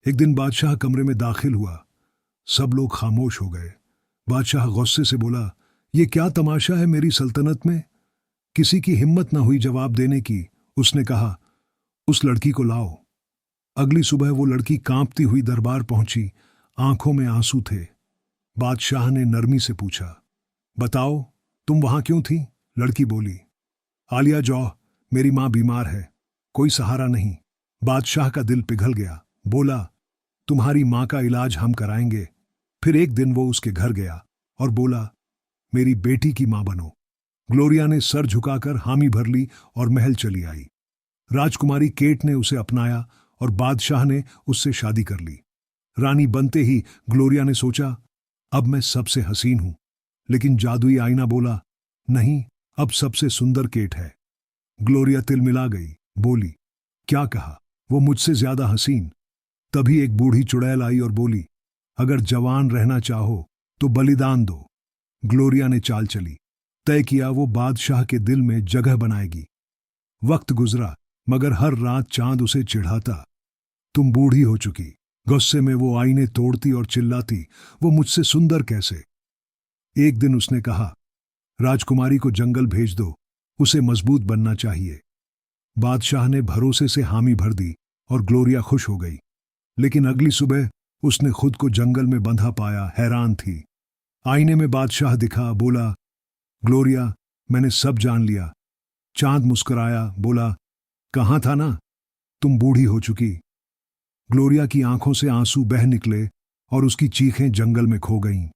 एक दिन बादशाह कमरे में दाखिल हुआ। सब लोग खामोश हो गए। बादशाह गुस्से से बोला, ये क्या तमाशा है मेरी सल्तनत में? किसी की हिम्मत न हुई जवाब देने की। उसने कहा, उस लड़की को लाओ। अगली सुबह वो लड़की कांपती हुई दरबार पहुंची। आंखों में आंसू थे। बादशाह ने नरमी से पूछा, बताओ, तुम वहां क्यों थी? लड़की बोली, आलिया जौह, मेरी मां बीमार है, कोई सहारा नहीं। बादशाह का दिल पिघल गया। बोला, तुम्हारी मां का इलाज हम कराएंगे। फिर एक दिन वो उसके घर गया और बोला, मेरी बेटी की मां बनो। ग्लोरिया ने सर झुकाकर हामी भर ली और महल चली आई। राजकुमारी केट ने उसे अपनाया और बादशाह ने उससे शादी कर ली। रानी बनते ही ग्लोरिया ने सोचा, अब मैं सबसे हसीन हूं। लेकिन जादुई आईना बोला, नहीं, अब सबसे सुंदर केट है। ग्लोरिया तिलमिला गई, बोली, क्या कहा? वो मुझसे ज्यादा हसीन? तभी एक बूढ़ी चुड़ैल आई और बोली, अगर जवान रहना चाहो तो बलिदान दो। ग्लोरिया ने चाल चली। तय किया वो बादशाह के दिल में जगह बनाएगी। वक्त गुजरा, मगर हर रात चांद उसे चिढ़ाता। तुम बूढ़ी हो चुकी। गुस्से में वो आईने तोड़ती और चिल्लाती, वो मुझसे सुंदर कैसे? एक दिन उसने कहा, राजकुमारी को जंगल भेज दो, उसे मजबूत बनना चाहिए। बादशाह ने भरोसे से हामी भर दी और ग्लोरिया खुश हो गई। लेकिन अगली सुबह उसने खुद को जंगल में बंधा पाया, हैरान थी। आईने में बादशाह दिखा, बोला, ग्लोरिया, मैंने सब जान लिया। चांद मुस्कुराया, बोला, कहां था ना, तुम बूढ़ी हो चुकी। ग्लोरिया की आंखों से आंसू बह निकले और उसकी चीखें जंगल में खो गईं।